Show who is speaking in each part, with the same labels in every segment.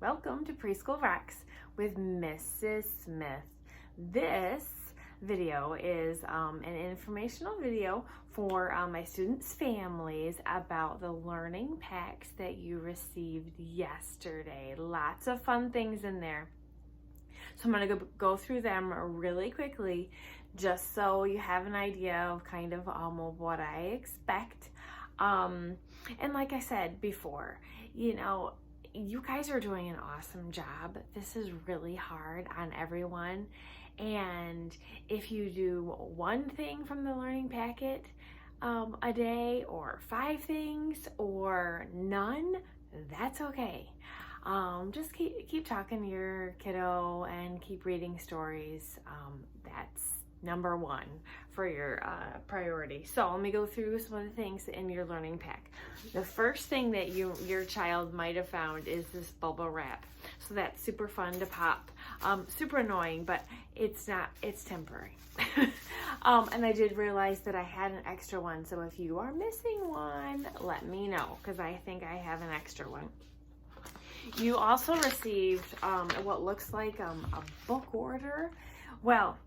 Speaker 1: Welcome to Preschool Rocks with Mrs. Smith. This video is an informational video for my students' families about the learning packs that you received yesterday. Lots of fun things in there. So I'm going to go through them really quickly just so you have an idea of kind of what I expect. And like I said before, you guys are doing an awesome job. This is really hard on everyone. And if you do one thing from the learning packet a day, or 5 things, or none, that's okay. Just keep talking to your kiddo and keep reading stories. That's number one for your priority. So let me go through some of the things in your learning pack. The first thing that your child might have found is this bubble wrap. So that's super fun to pop. Super annoying, but it's not, it's temporary. And I did realize that I had an extra one. So if you are missing one, let me know, because I think I have an extra one. You also received what looks like a book order. Well,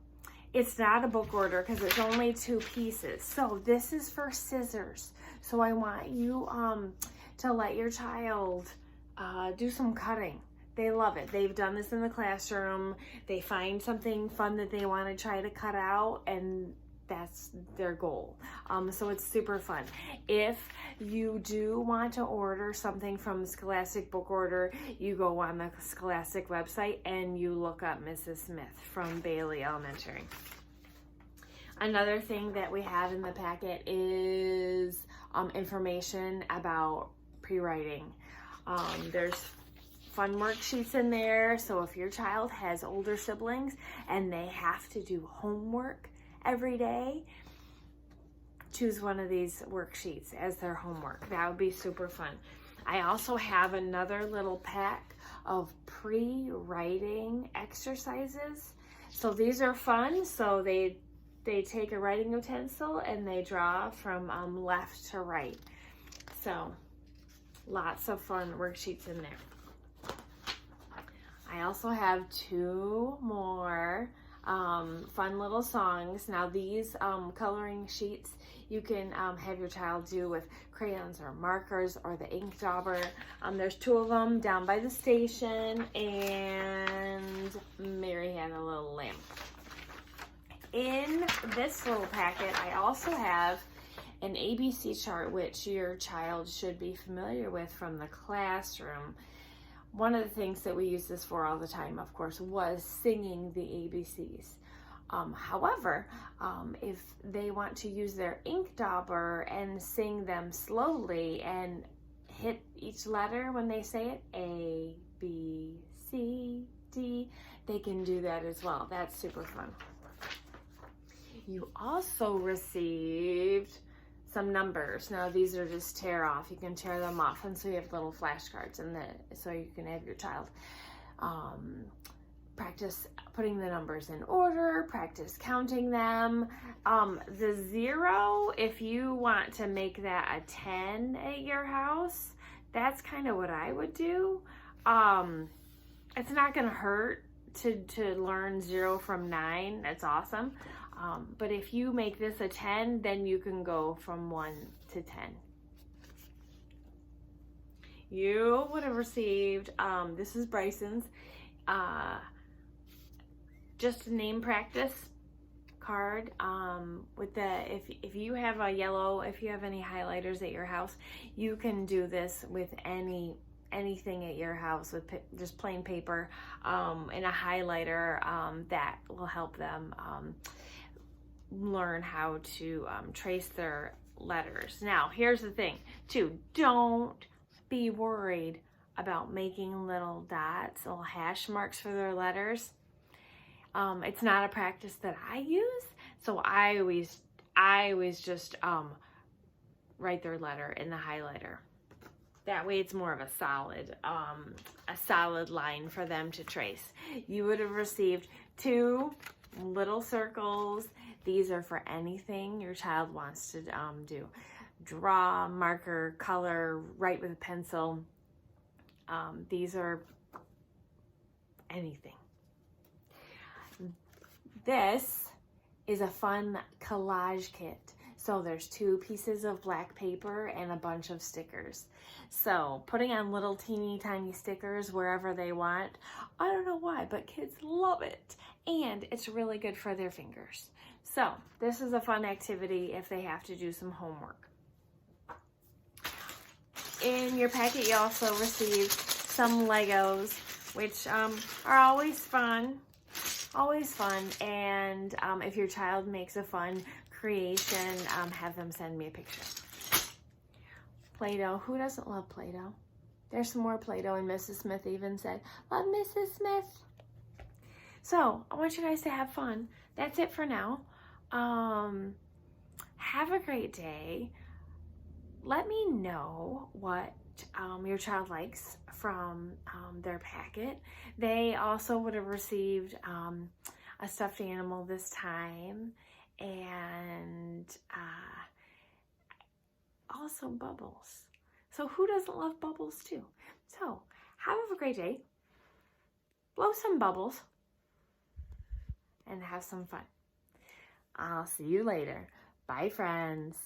Speaker 1: it's not a book order because it's only 2 pieces. So this is for scissors. So I want you to let your child do some cutting. They love it. They've done this in the classroom. They find something fun that they want to try to cut out, and that's their goal. So it's super fun. If you do want to order something from Scholastic Book Order, you go on the Scholastic website and you look up Mrs. Smith from Bailey Elementary. Another thing that we have in the packet is information about pre-writing. There's fun worksheets in there. So if your child has older siblings and they have to do homework every day, choose one of these worksheets as their homework. That would be super fun. I also have another little pack of pre-writing exercises. So these are fun. So they take a writing utensil and they draw from left to right. So lots of fun worksheets in there. I also have 2 more fun little songs. Now these coloring sheets you can have your child do with crayons or markers or the ink dauber. There's 2 of them down by the station, and Mary had a little lamp. In this little packet, I also have an ABC chart, which your child should be familiar with from the classroom. One of the things that we use this for all the time, of course, was singing the ABCs. However, if they want to use their ink dauber and sing them slowly and hit each letter when they say it, A, B, C, D, they can do that as well. That's super fun. You also received some numbers. Now these are just tear off. You can tear them off, and so you have little flashcards in so you can have your child practice putting the numbers in order, practice counting them. The 0, if you want to make that a 10 at your house, that's kind of what I would do. It's not gonna hurt to learn 0 from 9. That's awesome. But if you make this a 10, then you can go from 1 to 10. You would have received, this is Bryson's, just a name practice card with if you have a yellow, if you have any highlighters at your house, you can do this with anything at your house with just plain paper and a highlighter that will help them learn how to trace their letters. Now, here's the thing, too. Don't be worried about making little dots, little hash marks for their letters. It's not a practice that I use, so I always just write their letter in the highlighter. That way it's more of a solid line for them to trace. You would have received 2 little circles. These are for anything your child wants to do. Draw, marker, color, write with a pencil. These are anything. This is a fun collage kit. So there's 2 pieces of black paper and a bunch of stickers. So putting on little teeny tiny stickers wherever they want, I don't know why, but kids love it. And it's really good for their fingers. So this is a fun activity if they have to do some homework. In your packet, you also received some Legos, which are always fun. Always fun. And if your child makes a fun creation, have them send me a picture. Play-Doh. Who doesn't love Play-Doh? There's some more Play-Doh, and Mrs. Smith even said, "Love Mrs. Smith." So I want you guys to have fun. That's it for now. Have a great day. Let me know what your child likes from their packet. They also would have received a stuffed animal this time, and also bubbles. So who doesn't love bubbles too? So have a great day. Blow some bubbles and have some fun. I'll see you later. Bye, friends.